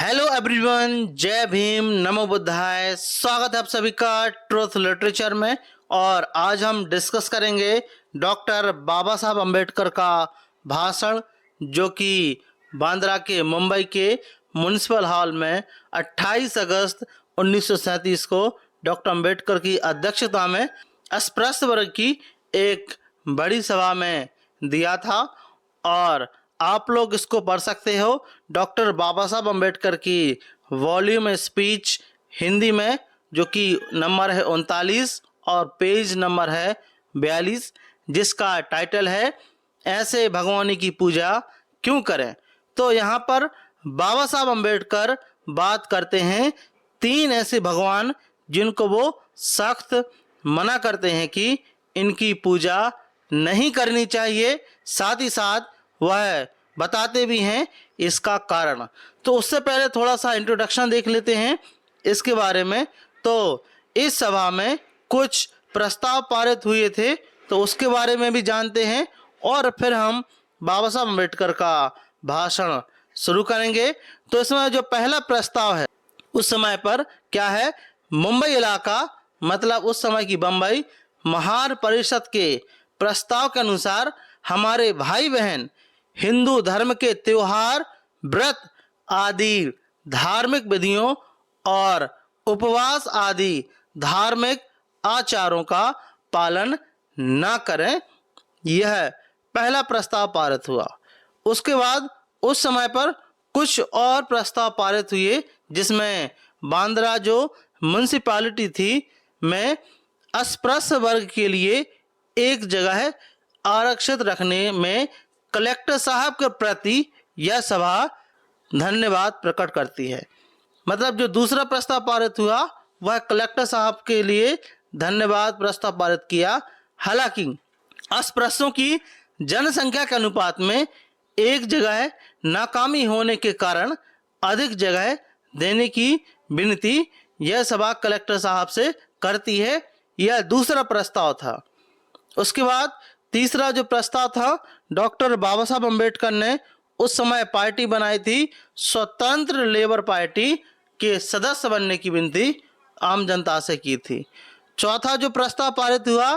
Hello everyone, जय भीम, नमो बुद्धाय। स्वागत है आप सभी का ट्रुथ लिटरेचर में। और आज हम डिस्कस करेंगे डॉक्टर बाबा साहब अम्बेडकर का भाषण, जो कि बांद्रा के मुंबई के म्युनिसिपल हॉल में 28 अगस्त 1937 को डॉक्टर अम्बेडकर की अध्यक्षता में अस्पृश्य वर्ग की एक बड़ी सभा में दिया था। और आप लोग इसको पढ़ सकते हो डॉक्टर बाबा साहब अम्बेडकर की वॉल्यूम स्पीच हिंदी में, जो कि नंबर है 39 और पेज नंबर है 42, जिसका टाइटल है ऐसे भगवानी की पूजा क्यों करें। तो यहाँ पर बाबा साहब अम्बेडकर बात करते हैं 3 ऐसे भगवान जिनको वो सख्त मना करते हैं कि इनकी पूजा नहीं करनी चाहिए। साथ ही साथ वह बताते भी हैं इसका कारण। तो उससे पहले थोड़ा सा इंट्रोडक्शन देख लेते हैं इसके बारे में। तो इस सभा में कुछ प्रस्ताव पारित हुए थे, तो उसके बारे में भी जानते हैं और फिर हम बाबा साहब अम्बेडकर का भाषण शुरू करेंगे। तो इसमें जो पहला प्रस्ताव है, उस समय पर क्या है, मुंबई इलाका मतलब उस समय की बम्बई महार परिषद के प्रस्ताव के अनुसार हमारे भाई बहन हिंदू धर्म के त्योहार, व्रत आदि धार्मिक विधियों और उपवास आदि धार्मिक आचारों का पालन न करें। यह पहला प्रस्ताव पारित हुआ। उसके बाद उस समय पर कुछ और प्रस्ताव पारित हुए, जिसमें बांद्रा जो म्युनिसिपैलिटी थी में अस्पृश्य वर्ग के लिए एक जगह आरक्षित रखने में कलेक्टर साहब के प्रति यह सभा धन्यवाद प्रकट करती है। मतलब जो दूसरा प्रस्ताव पारित हुआ वह कलेक्टर साहब के लिए धन्यवाद प्रस्ताव पारित किया। हालांकि अस्पृश्यों की जनसंख्या के अनुपात में एक जगह नाकामी होने के कारण अधिक जगह देने की विनती यह सभा कलेक्टर साहब से करती है। यह दूसरा प्रस्ताव था। उसके बाद तीसरा जो प्रस्ताव था, डॉक्टर बाबा साहब अम्बेडकर ने उस समय पार्टी बनाई थी स्वतंत्र लेबर पार्टी के सदस्य बनने की विनती आम जनता से की थी। चौथा जो प्रस्ताव पारित हुआ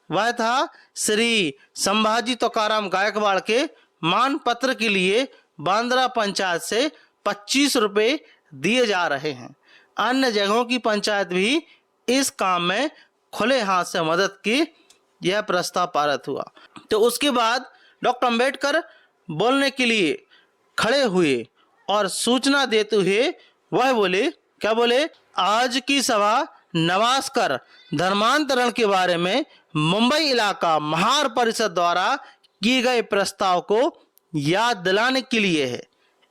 वह था श्री संभाजी तुकाराम गायकवाड़ के मान पत्र के लिए बांद्रा पंचायत से 25 रुपये दिए जा रहे हैं। अन्य जगहों की पंचायत भी इस काम में खुले हाथ से मदद की। यह प्रस्ताव पारित हुआ। तो उसके बाद डॉक्टर अम्बेडकर बोलने के लिए खड़े हुए और सूचना देते हुए वह बोले, क्या बोले, आज की सभा नवास्कर धर्मांतरण के बारे में मुंबई इलाका महार परिषद द्वारा किए गए प्रस्ताव को याद दिलाने के लिए है।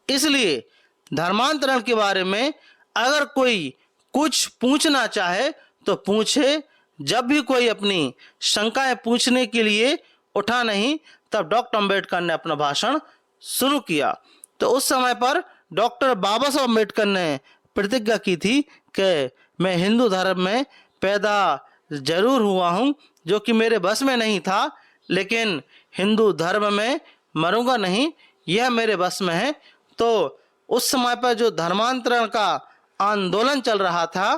इसलिए धर्मांतरण के बारे में अगर कोई कुछ पूछना चाहे तो पूछे। जब भी कोई अपनी शंकाएं पूछने के लिए उठा नहीं, तब डॉक्टर अम्बेडकर ने अपना भाषण शुरू किया। तो उस समय पर डॉक्टर बाबा साहब अम्बेडकर ने प्रतिज्ञा की थी कि मैं हिंदू धर्म में पैदा जरूर हुआ हूँ, जो कि मेरे बस में नहीं था, लेकिन हिंदू धर्म में मरूंगा नहीं, यह मेरे बस में है। तो उस समय पर जो धर्मांतरण का आंदोलन चल रहा था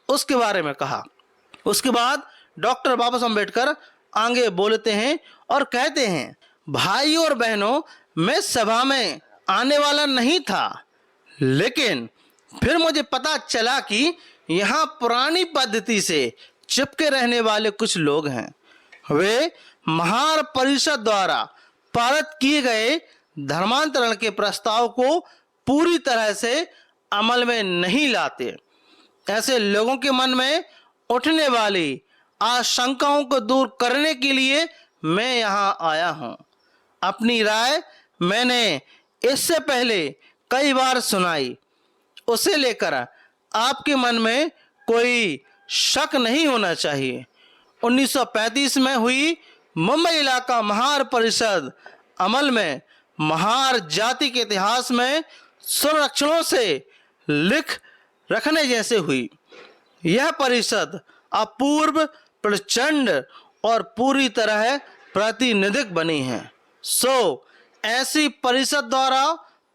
उसके बारे में कहा। उसके बाद डॉक्टर बाबा साहब अम्बेडकर आगे बोलते हैं और कहते हैं, भाइयों और बहनों, मैं सभा में आने वाला नहीं था, लेकिन फिर मुझे पता चला कि यहाँ पुरानी पद्धति से चिपके रहने वाले कुछ लोग हैं। वे महार परिषद द्वारा पारित किए गए धर्मांतरण के प्रस्ताव को पूरी तरह से अमल में नहीं लाते। ऐसे लोगों के मन में उठने वाली आशंकाओं को दूर करने के लिए मैं यहाँ आया हूँ। अपनी राय मैंने इससे पहले कई बार सुनाई, उसे लेकर आपके मन में कोई शक नहीं होना चाहिए। 1935 में हुई मुंबई इलाका महार परिषद अमल में महार जाति के इतिहास में संरक्षणों से लिख रखने जैसे हुई। यह परिषद अपूर्व, प्रचंड और पूरी तरह प्रातिनिधिक बनी है। ऐसी परिषद द्वारा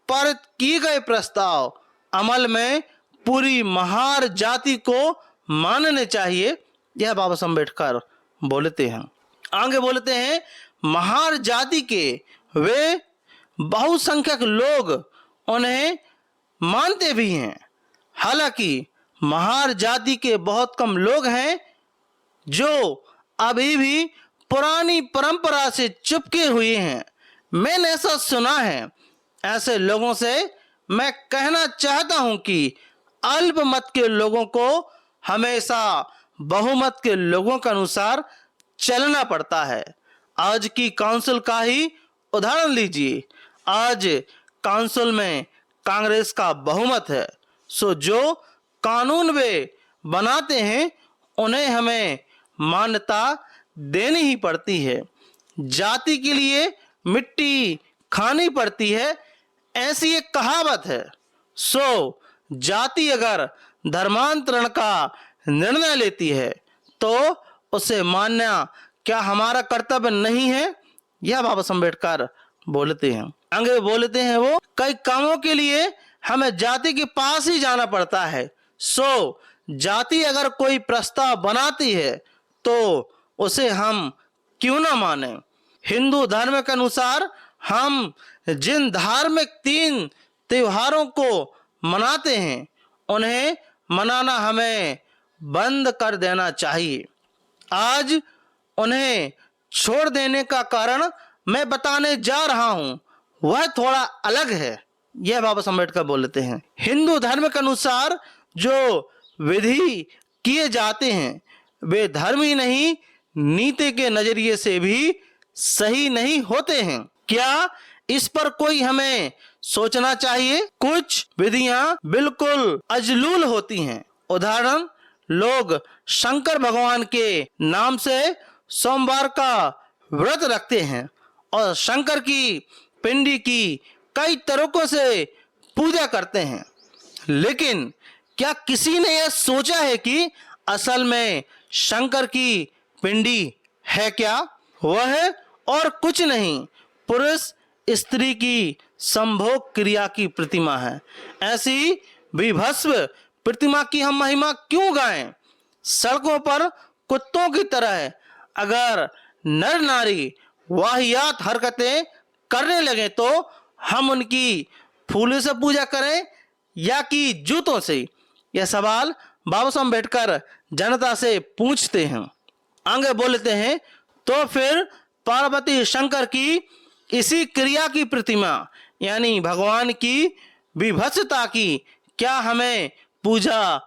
पारित किए गए प्रस्ताव अमल में पूरी महार जाति को मानने चाहिए, यह बाबा साहब अम्बेडकर बोलते हैं। आगे बोलते हैं, महार जाति के वे बहुसंख्यक लोग उन्हें मानते भी हैं। हालांकि महार जाति के बहुत कम लोग हैं जो अभी भी पुरानी परंपरा से चिपके हुए हैं। मैंने ऐसा सुना है। ऐसे लोगों से मैं कहना चाहता हूं कि अल्पमत के लोगों को हमेशा बहुमत के लोगों के अनुसार चलना पड़ता है। आज की काउंसिल का ही उदाहरण लीजिए। आज काउंसिल में कांग्रेस का बहुमत है, सो जो कानून वे बनाते हैं उन्हें हमें मान्यता देनी ही पड़ती है। जाति के लिए मिट्टी खानी पड़ती है, ऐसी एक कहावत है। सो जाति अगर धर्मांतरण का निर्णय लेती है तो उसे मानना क्या हमारा कर्तव्य नहीं है? यह बाबा साहब अम्बेडकर बोलते हैं। आगे बोलते हैं वो, कई कामों के लिए हमें जाति के पास ही जाना पड़ता है। सो जाति अगर कोई प्रस्ताव बनाती है तो उसे हम क्यों ना माने। हिंदू धर्म के अनुसार हम जिन धार्मिक 3 त्योहारों को मनाते हैं उन्हें मनाना हमें बंद कर देना चाहिए। आज उन्हें छोड़ देने का कारण मैं बताने जा रहा हूं, वह थोड़ा अलग है। यह बाबा साहब अम्बेडकर बोलते हैं। हिंदू धर्म के अनुसार जो विधि किए जाते हैं वे धर्म ही नहीं, नीति के नजरिए से भी सही नहीं होते हैं। क्या इस पर कोई हमें सोचना चाहिए? कुछ विधियां बिल्कुल अजलूल होती हैं। उदाहरण, लोग शंकर भगवान के नाम से सोमवार का व्रत रखते हैं और शंकर की पिंडी की कई तरीकों से पूजा करते हैं। लेकिन क्या किसी ने यह सोचा है कि असल में शंकर की पिंडी है क्या? वह और कुछ नहीं, पुरुष स्त्री की संभोग क्रिया की प्रतिमा है। ऐसी विभस्म प्रतिमा की हम महिमा क्यों गाएं? सड़कों पर कुत्तों की तरह अगर नर नारी वाहियात हरकतें करने लगे तो हम उनकी फूलों से पूजा करें या कि जूतों से? यह सवाल बाबा साहब अम्बेडकर जनता से पूछते हैं। आगे बोलते हैं, तो फिर पार्वती शंकर की इसी क्रिया की प्रतिमा यानी भगवान की विभत्सता की क्या हमें पूजा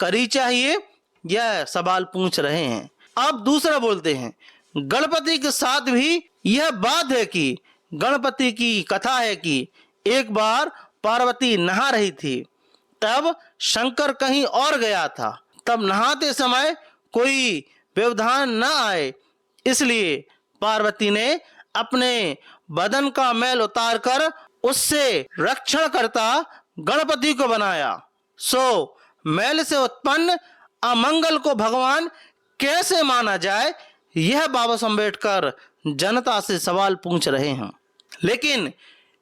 करी चाहिए? यह सवाल पूछ रहे हैं। अब दूसरा बोलते हैं, गणपति के साथ भी यह बात है कि गणपति की कथा है कि एक बार पार्वती नहा रही थी, तब शंकर कहीं और गया था। तब नहाते समय कोई व्यवधान न आए, इसलिए पार्वती ने अपने बदन का मैल उतारकर उससे रक्षण करता गणपति को बनाया। सो मैल से उत्पन्न अमंगल को भगवान कैसे माना जाए? यह बाबा साहब अम्बेडकर जनता से सवाल पूछ रहे हैं। लेकिन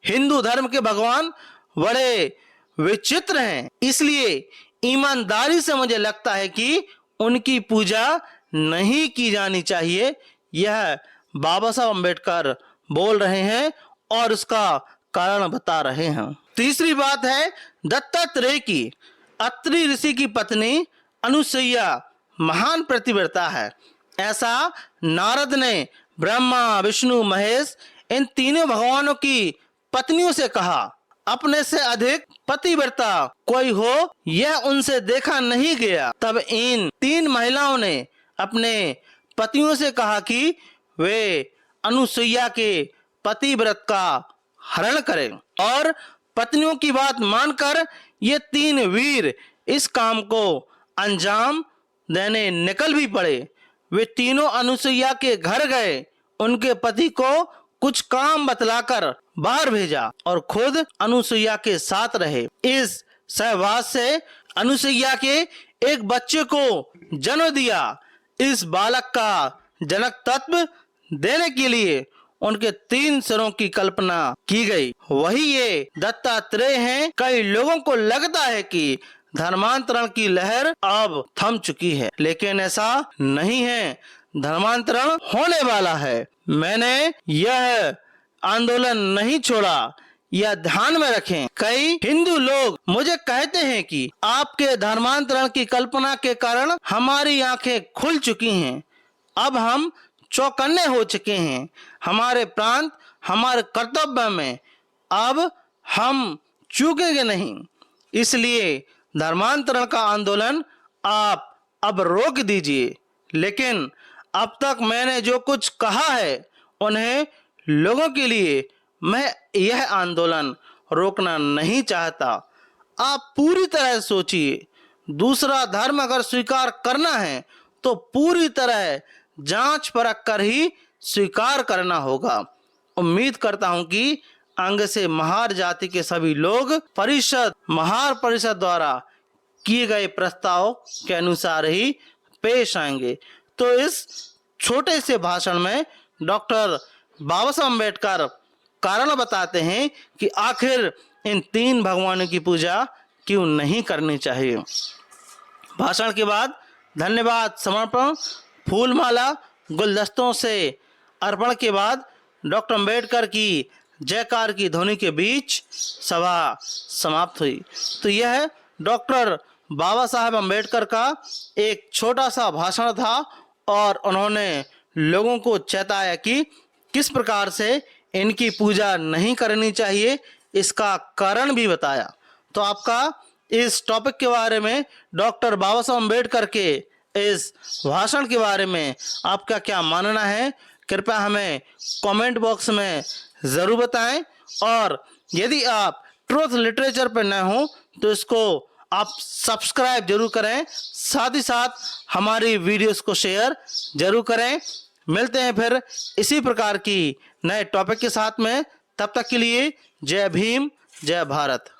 हिंदू धर्म के भगवान बड़े विचित्र हैं, इसलिए ईमानदारी से मुझे लगता है कि उनकी पूजा नहीं की जानी चाहिए। यह बाबा साहब अम्बेडकर बोल रहे हैं और उसका कारण बता रहे हैं। तीसरी बात है दत्तात्रेय की। अत्रि ऋषि की पत्नी अनुसुईया महान प्रतिव्रता है। ऐसा नारद ने ब्रह्मा, विष्णु, महेश इन तीनों भगवानों की पत्नियों से कहा। अपने से अधिक पतिव्रता कोई हो यह उनसे देखा नहीं गया। तब इन 3 महिलाओं ने अपने पतियों से कहा कि वे अनुसुईया के पतिव्रत का हरण करें और पत्नियों की बात मानकर ये 3 वीर इस काम को अंजाम देने निकल भी पड़े। वे तीनों अनुसुईया के घर गए, उनके पति को कुछ काम बतलाकर बाहर भेजा और खुद अनुसुईया के साथ रहे। इस सहवास से अनुसुईया के एक बच्चे को जन्म दिया। इस बालक का जनक तत्व देने के लिए उनके 3 सिरों की कल्पना की गई, वही ये दत्तात्रेय हैं। कई लोगों को लगता है कि धर्मांतरण की लहर अब थम चुकी है, लेकिन ऐसा नहीं है। धर्मांतरण होने वाला है। मैंने यह आंदोलन नहीं छोड़ा, यह ध्यान में रखें। कई हिंदू लोग मुझे कहते हैं कि आपके धर्मांतरण की कल्पना के कारण हमारी आंखें खुल चुकी हैं, अब हम चौकन्ने हो चुके हैं, हमारे प्रांत, हमारे कर्तव्य में अब हम चूकेंगे नहीं। इसलिए धर्मांतरण का आंदोलन आप अब रोक दीजिए। लेकिन अब तक मैंने जो कुछ कहा है उन्हें लोगों के लिए मैं यह आंदोलन रोकना नहीं चाहता। आप पूरी तरह सोचिए। दूसरा धर्म अगर स्वीकार करना है तो पूरी तरह जांच परख कर ही स्वीकार करना होगा। उम्मीद करता हूं कि अंग से महार जाति के सभी लोग महार परिषद द्वारा किए गए प्रस्ताव के अनुसार ही पेश आएंगे। तो इस छोटे से भाषण में डॉक्टर बाबा साहब अम्बेडकर कारण बताते हैं कि आखिर इन 3 भगवानों की पूजा क्यों नहीं करनी चाहिए। भाषण के बाद धन्यवाद समर्पण, फूलमाला, गुलदस्तों से अर्पण के बाद डॉक्टर अम्बेडकर की जयकार की ध्वनि के बीच सभा समाप्त हुई। तो यह डॉक्टर बाबा साहब अम्बेडकर का एक छोटा सा भाषण था और उन्होंने लोगों को चेताया कि किस प्रकार से इनकी पूजा नहीं करनी चाहिए, इसका कारण भी बताया। तो आपका इस टॉपिक के बारे में, डॉक्टर बाबा साहब अम्बेडकर के इस भाषण के बारे में आपका क्या मानना है, कृपया हमें कमेंट बॉक्स में ज़रूर बताएं। और यदि आप ट्रुथ लिटरेचर पर नए हो तो इसको आप सब्सक्राइब जरूर करें, साथ ही साथ हमारी वीडियोस को शेयर जरूर करें। मिलते हैं फिर इसी प्रकार की नए टॉपिक के साथ में। तब तक के लिए जय भीम, जय भारत।